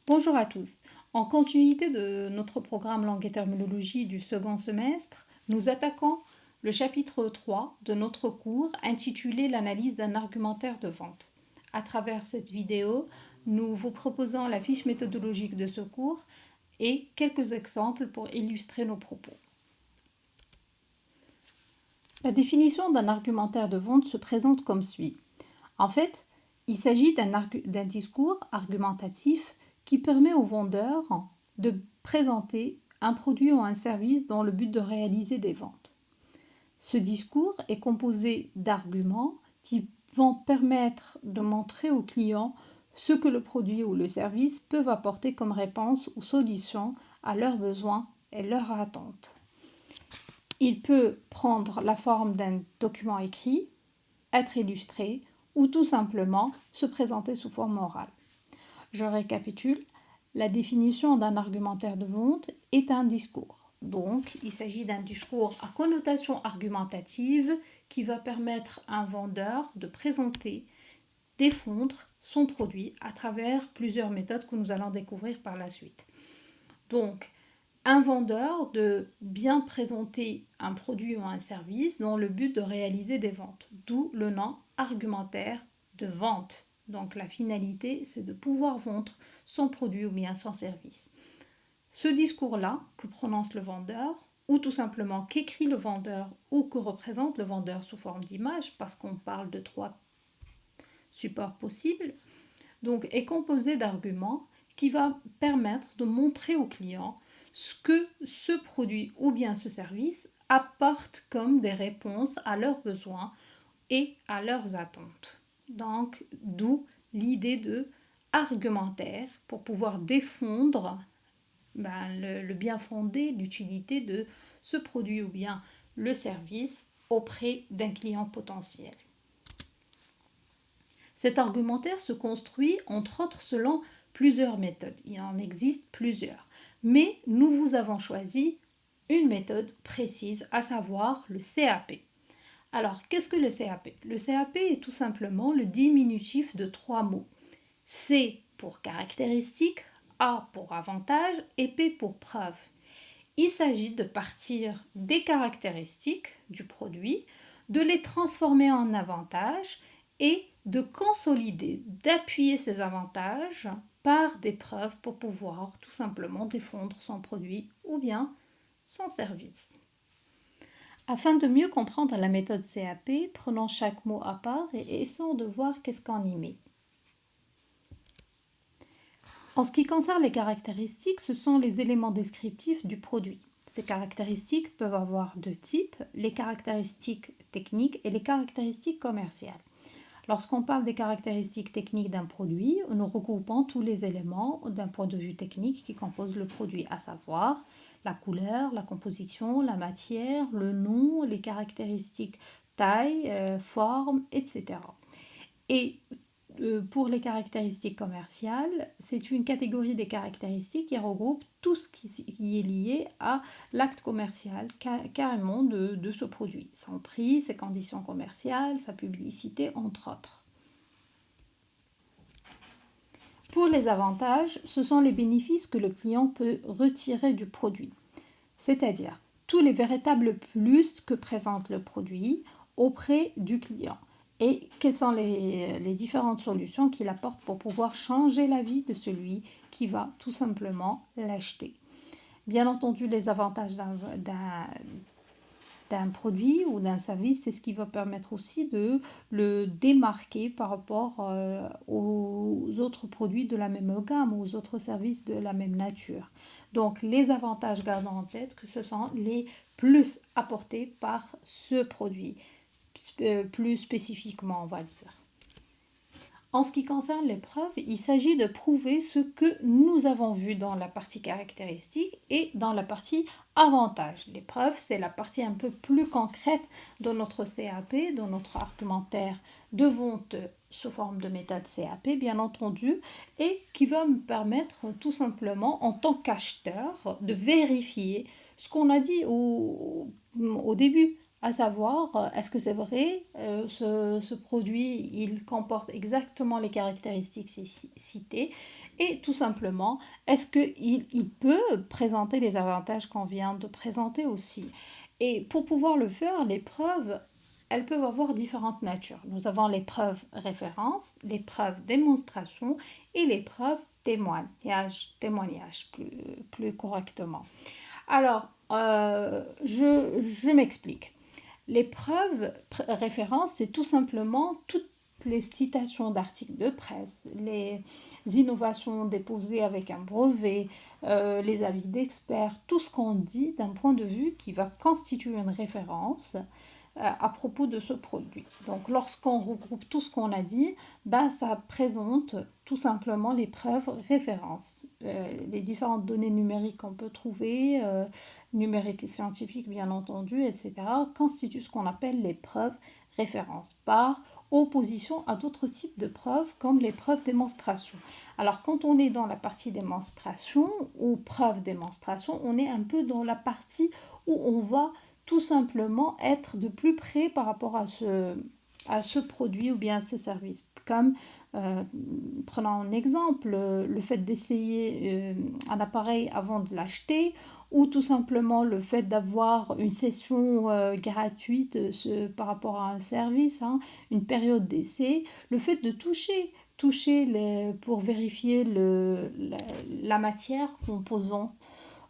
Bonjour à tous. En continuité de notre programme langue et terminologie du second semestre, nous attaquons le chapitre 3 de notre cours intitulé L'analyse d'un argumentaire de vente. À travers cette vidéo, nous vous proposons la fiche méthodologique de ce cours et quelques exemples pour illustrer nos propos. La définition d'un argumentaire de vente se présente comme suit. En fait, il s'agit d'un discours argumentatif qui permet au vendeur de présenter un produit ou un service dans le but de réaliser des ventes. Ce discours est composé d'arguments qui vont permettre de montrer au client ce que le produit ou le service peuvent apporter comme réponse ou solution à leurs besoins et leurs attentes. Il peut prendre la forme d'un document écrit, être illustré ou tout simplement se présenter sous forme orale. Je récapitule, la définition d'un argumentaire de vente est un discours. Donc, il s'agit d'un discours à connotation argumentative qui va permettre à un vendeur de présenter, défendre son produit à travers plusieurs méthodes que nous allons découvrir par la suite. Donc, un vendeur de bien présenter un produit ou un service dans le but de réaliser des ventes, d'où le nom argumentaire de vente. Donc la finalité, c'est de pouvoir vendre son produit ou bien son service. Ce discours-là que prononce le vendeur, ou tout simplement qu'écrit le vendeur ou que représente le vendeur sous forme d'image, parce qu'on parle de 3 supports possibles, donc est composé d'arguments qui va permettre de montrer au client ce que ce produit ou bien ce service apporte comme des réponses à leurs besoins et à leurs attentes. Donc, d'où l'idée de argumentaire pour pouvoir défendre le bien fondé, l'utilité de ce produit ou bien le service auprès d'un client potentiel. Cet argumentaire se construit entre autres selon plusieurs méthodes. Il en existe plusieurs. Mais nous vous avons choisi une méthode précise, à savoir le CAP. Alors, qu'est-ce que le CAP? Le CAP est tout simplement le diminutif de 3 mots. C pour caractéristique, A pour avantage et P pour preuve. Il s'agit de partir des caractéristiques du produit, de les transformer en avantages et de consolider, d'appuyer ces avantages par des preuves pour pouvoir tout simplement défendre son produit ou bien son service. Afin de mieux comprendre la méthode CAP, prenons chaque mot à part et essayons de voir qu'est-ce qu'on y met. En ce qui concerne les caractéristiques, ce sont les éléments descriptifs du produit. Ces caractéristiques peuvent avoir deux types, les caractéristiques techniques et les caractéristiques commerciales. Lorsqu'on parle des caractéristiques techniques d'un produit, nous regroupons tous les éléments d'un point de vue technique qui composent le produit, à savoir la couleur, la composition, la matière, le nom, les caractéristiques taille, forme, etc. Et pour les caractéristiques commerciales, c'est une catégorie des caractéristiques qui regroupe tout ce qui est lié à l'acte commercial carrément de ce produit. Son prix, ses conditions commerciales, sa publicité, entre autres. Pour les avantages, ce sont les bénéfices que le client peut retirer du produit, c'est-à-dire tous les véritables plus que présente le produit auprès du client et quelles sont les différentes solutions qu'il apporte pour pouvoir changer la vie de celui qui va tout simplement l'acheter. Bien entendu, les avantages d'un produit ou d'un service, c'est ce qui va permettre aussi de le démarquer par rapport aux autres produits de la même gamme, aux autres services de la même nature. Donc les avantages, gardons en tête que ce sont les plus apportés par ce produit, plus spécifiquement on va dire. En ce qui concerne les preuves, il s'agit de prouver ce que nous avons vu dans la partie caractéristique et dans la partie avantage. Les preuves, c'est la partie un peu plus concrète de notre CAP, de notre argumentaire de vente sous forme de méthode CAP, bien entendu, et qui va me permettre tout simplement, en tant qu'acheteur, de vérifier ce qu'on a dit au début, à savoir est-ce que c'est vrai, ce produit il comporte exactement les caractéristiques citées et tout simplement est-ce qu'il peut présenter les avantages qu'on vient de présenter aussi. Et pour pouvoir le faire, les preuves, elles peuvent avoir différentes natures. Nous avons les preuves référence, les preuves démonstration et les preuves témoignage plus correctement. Alors, je m'explique. Les preuves références, c'est tout simplement toutes les citations d'articles de presse, les innovations déposées avec un brevet, les avis d'experts, tout ce qu'on dit d'un point de vue qui va constituer une référence à propos de ce produit. Donc lorsqu'on regroupe tout ce qu'on a dit, ben, ça présente tout simplement les preuves références. Les différentes données numériques qu'on peut trouver, numériques et scientifiques bien entendu, etc., constituent ce qu'on appelle les preuves références par opposition à d'autres types de preuves comme les preuves démonstration. Alors quand on est dans la partie démonstration ou preuve démonstration, on est un peu dans la partie où on va tout simplement être de plus près par rapport à ce produit ou bien à ce service. Comme, prenons un exemple, le fait d'essayer un appareil avant de l'acheter ou tout simplement le fait d'avoir une session gratuite par rapport à un service, hein, une période d'essai, le fait de toucher pour vérifier la matière composant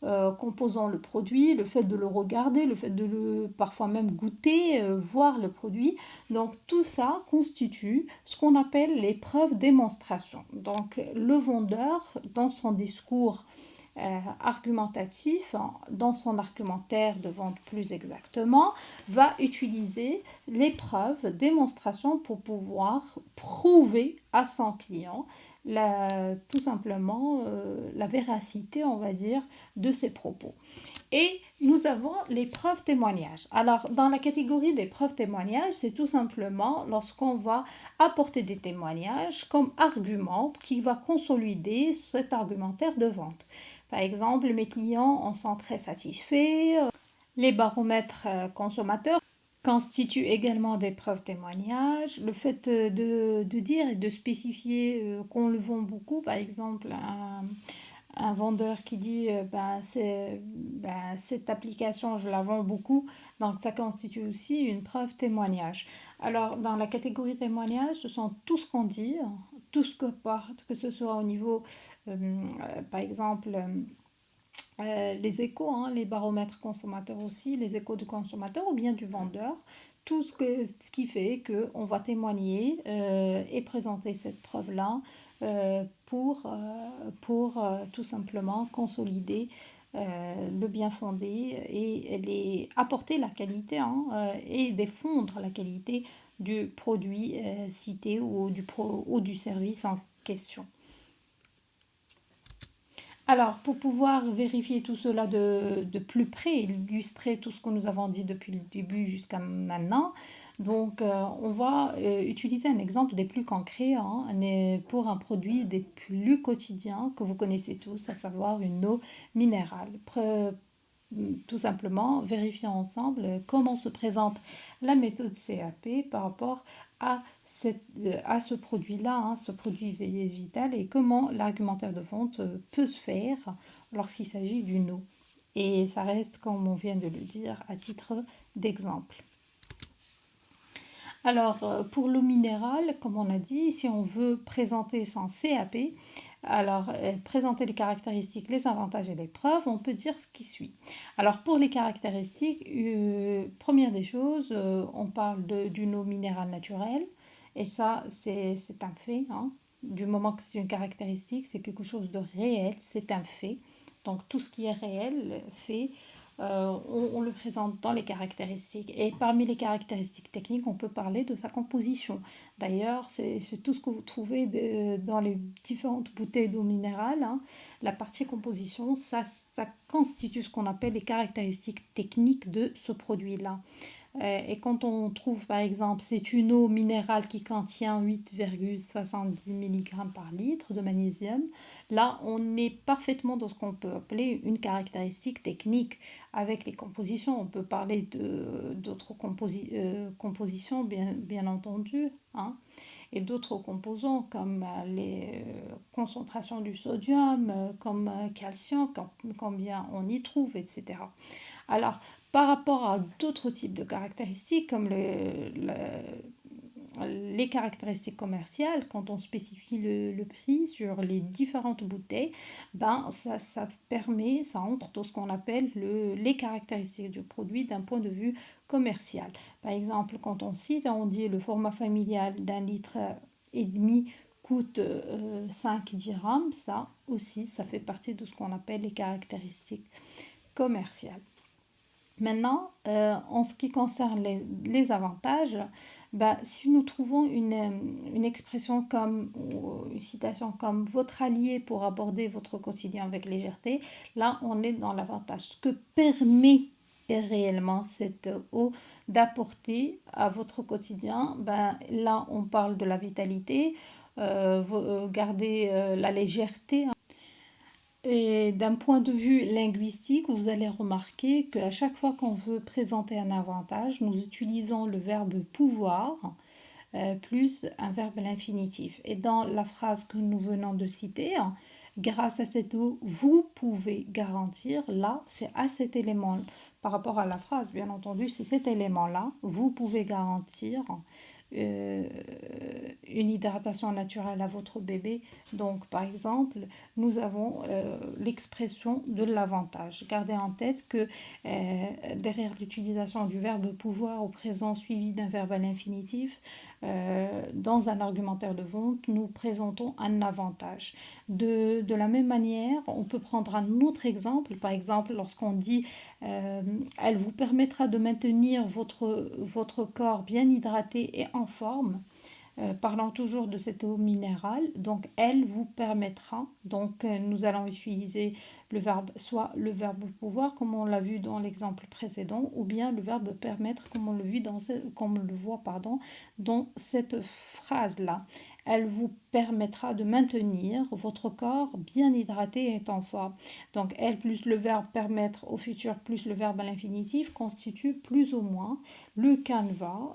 le produit, le fait de le regarder, le fait de le parfois même goûter, voir le produit. Donc tout ça constitue ce qu'on appelle les preuves démonstration. Donc le vendeur, dans son discours argumentatif, dans son argumentaire de vente plus exactement, va utiliser les preuves, démonstrations pour pouvoir prouver à son client tout simplement la véracité, on va dire, de ses propos. Et nous avons les preuves témoignages. Alors, dans la catégorie des preuves témoignages, c'est tout simplement lorsqu'on va apporter des témoignages comme argument qui va consolider cet argumentaire de vente. Par exemple, mes clients en sont très satisfaits. Les baromètres consommateurs constituent également des preuves témoignages. Le fait de dire et de spécifier qu'on le vend beaucoup, par exemple, un vendeur qui dit cette application je la vends beaucoup, donc ça constitue aussi une preuve témoignage. Alors dans la catégorie témoignage, ce sont tout ce qu'on dit, tout ce que ce soit au niveau par exemple les échos, hein, les baromètres consommateurs aussi, les échos du consommateur ou bien du vendeur, ce qui fait qu'on va témoigner et présenter cette preuve-là pour tout simplement consolider le bien fondé et apporter la qualité et défendre la qualité du produit cité ou du service en question. Alors, pour pouvoir vérifier tout cela de plus près, illustrer tout ce que nous avons dit depuis le début jusqu'à maintenant, donc on va utiliser un exemple des plus concrets pour un produit des plus quotidiens que vous connaissez tous, à savoir une eau minérale. Tout simplement, vérifions ensemble comment se présente la méthode CAP par rapport à ce produit-là, hein, ce produit vital, et comment l'argumentaire de vente peut se faire lorsqu'il s'agit d'une eau. Et ça reste, comme on vient de le dire, à titre d'exemple. Alors, pour l'eau minérale, comme on a dit, si on veut présenter son CAP, alors présenter les caractéristiques, les avantages et les preuves, on peut dire ce qui suit. Alors, pour les caractéristiques, première des choses, on parle d'une eau minérale naturelle, et ça, c'est un fait, hein. Du moment que c'est une caractéristique, c'est quelque chose de réel, c'est un fait. Donc, tout ce qui est réel, fait, on le présente dans les caractéristiques. Et parmi les caractéristiques techniques, on peut parler de sa composition. D'ailleurs, c'est tout ce que vous trouvez dans les différentes bouteilles d'eau minérale, hein. La partie composition, ça constitue ce qu'on appelle les caractéristiques techniques de ce produit-là. Et quand on trouve par exemple c'est une eau minérale qui contient 8,70 mg par litre de magnésium, là on est parfaitement dans ce qu'on peut appeler une caractéristique technique avec les compositions. On peut parler d'autres compositions bien entendu, hein, et d'autres composants comme les concentrations du sodium, comme calcium, combien on y trouve, etc. Alors, par rapport à d'autres types de caractéristiques, comme les caractéristiques commerciales, quand on spécifie le prix sur les différentes bouteilles, ben ça permet, ça entre dans ce qu'on appelle les caractéristiques du produit d'un point de vue commercial. Par exemple, quand on cite, on dit le format familial d'1,5 litre coûte 5 dirhams, ça aussi, ça fait partie de ce qu'on appelle les caractéristiques commerciales. Maintenant, en ce qui concerne les avantages, bah, si nous trouvons une expression comme, ou une citation comme votre allié pour aborder votre quotidien avec légèreté, là on est dans l'avantage. Ce que permet réellement cette eau d'apporter à votre quotidien, ben, là on parle de la vitalité, garder la légèreté. Et d'un point de vue linguistique, vous allez remarquer qu'à chaque fois qu'on veut présenter un avantage, nous utilisons le verbe pouvoir plus un verbe à l'infinitif. Et dans la phrase que nous venons de citer, grâce à cette eau, vous pouvez garantir, là, c'est à cet élément, par rapport à la phrase, bien entendu, c'est cet élément-là, vous pouvez garantir euh, une hydratation naturelle à votre bébé. Donc, par exemple, nous avons l'expression de l'avantage. Gardez en tête que derrière l'utilisation du verbe pouvoir au présent suivi d'un verbe à l'infinitif, dans un argumentaire de vente, nous présentons un avantage. De la même manière, on peut prendre un autre exemple. Par exemple, lorsqu'on dit elle vous permettra de maintenir votre corps bien hydraté et en forme, parlant toujours de cette eau minérale, donc elle vous permettra, donc nous allons utiliser le verbe, soit le verbe pouvoir comme on l'a vu dans l'exemple précédent, ou bien le verbe permettre comme on comme on le voit dans cette phrase-là. Elle vous permettra de maintenir votre corps bien hydraté et en forme. Donc elle plus le verbe permettre au futur plus le verbe à l'infinitif constitue plus ou moins le canevas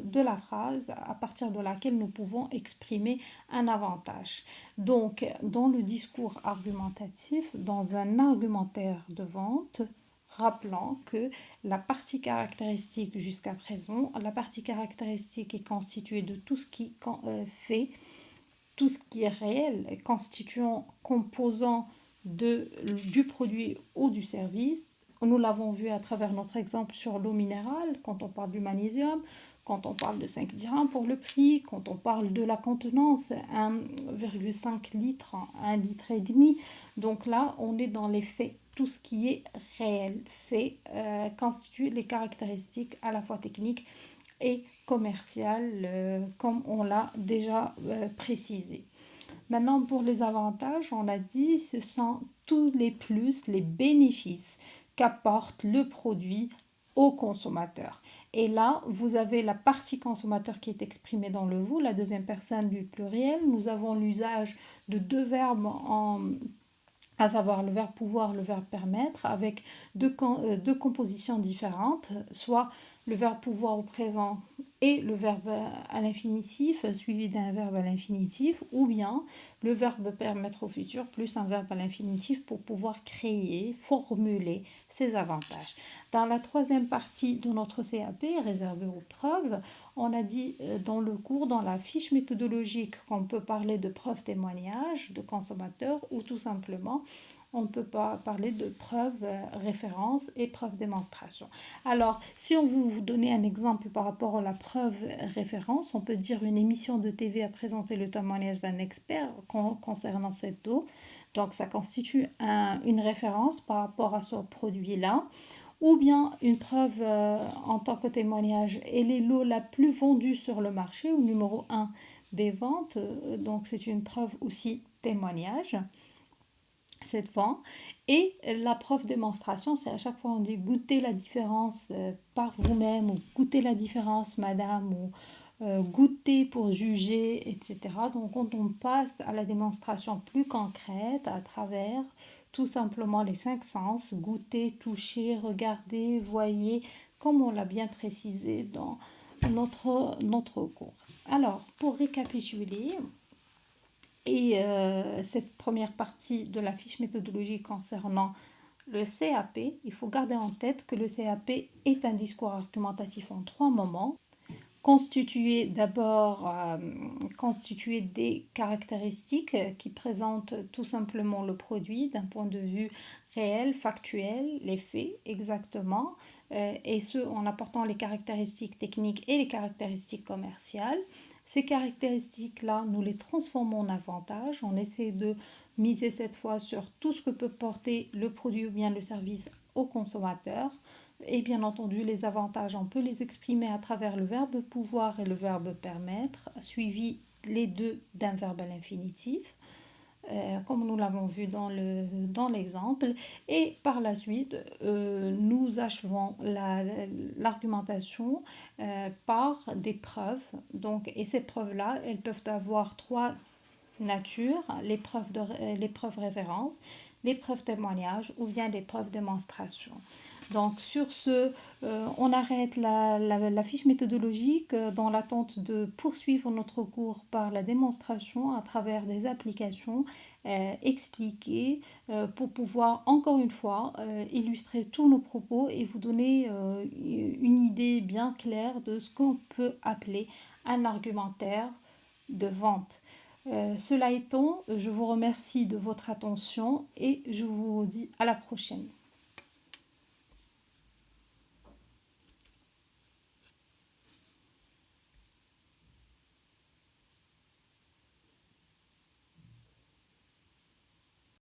de la phrase à partir de laquelle nous pouvons exprimer un avantage. Donc, dans le discours argumentatif, dans un argumentaire de vente, rappelant que la partie caractéristique jusqu'à présent, la partie caractéristique est constituée de tout ce qui fait, tout ce qui est réel, constituant, composant du produit ou du service. Nous l'avons vu à travers notre exemple sur l'eau minérale, quand on parle du magnésium, quand on parle de 5 dirhams pour le prix, quand on parle de la contenance, 1,5 litre, 1 litre et demi. Donc là, on est dans les faits. Tout ce qui est réel, fait, constitue les caractéristiques à la fois techniques et commerciales, comme on l'a déjà précisé. Maintenant, pour les avantages, on l'a dit, ce sont tous les plus, les bénéfices qu'apporte le produit au consommateur. Et là, vous avez la partie consommateur qui est exprimée dans le vous, la deuxième personne du pluriel. Nous avons l'usage de deux verbes à savoir le verbe pouvoir, le verbe permettre, avec deux compositions différentes, soit le verbe pouvoir au présent et le verbe à l'infinitif suivi d'un verbe à l'infinitif, ou bien le verbe permettre au futur plus un verbe à l'infinitif pour pouvoir créer, formuler ses avantages. Dans la troisième partie de notre CAP, réservée aux preuves, on a dit dans le cours, dans la fiche méthodologique, qu'on peut parler de preuves témoignages de consommateurs ou tout simplement on peut pas parler de preuves référence et preuves démonstration. Alors, si on veut vous donner un exemple par rapport à la preuve référence, on peut dire une émission de TV a présenté le témoignage d'un expert concernant cette eau. Donc, ça constitue une référence par rapport à ce produit-là. Ou bien une preuve en tant que témoignage, elle est l'eau la plus vendue sur le marché, au numéro 1 des ventes. Donc, c'est une preuve aussi témoignage. cette fois. Et la preuve démonstration, c'est à chaque fois on dit goûtez la différence par vous-même ou goûtez la différence madame ou goûter pour juger, etc. Donc quand on passe à la démonstration plus concrète à travers tout simplement les cinq sens, goûter, toucher, regarder, voyer, comme on l'a bien précisé dans notre cours. Alors, pour récapituler, cette première partie de la fiche méthodologique concernant le CAP, il faut garder en tête que le CAP est un discours argumentatif en trois moments, constitué d'abord constitué des caractéristiques qui présentent tout simplement le produit d'un point de vue réel, factuel, les faits exactement, et ce en apportant les caractéristiques techniques et les caractéristiques commerciales. Ces caractéristiques-là, nous les transformons en avantages. On essaie de miser cette fois sur tout ce que peut porter le produit ou bien le service au consommateur. Et bien entendu, les avantages, on peut les exprimer à travers le verbe pouvoir et le verbe permettre, suivi les deux d'un verbe à l'infinitif, comme nous l'avons vu dans l'exemple. Et par la suite, nous achevons l'argumentation par des preuves. Donc, et ces preuves-là, elles peuvent avoir trois natures, les preuves référence, les preuves témoignage ou bien les preuves démonstration. Donc sur ce, on arrête la fiche méthodologique dans l'attente de poursuivre notre cours par la démonstration à travers des applications expliquées pour pouvoir encore une fois illustrer tous nos propos et vous donner une idée bien claire de ce qu'on peut appeler un argumentaire de vente. Cela étant, je vous remercie de votre attention et je vous dis à la prochaine.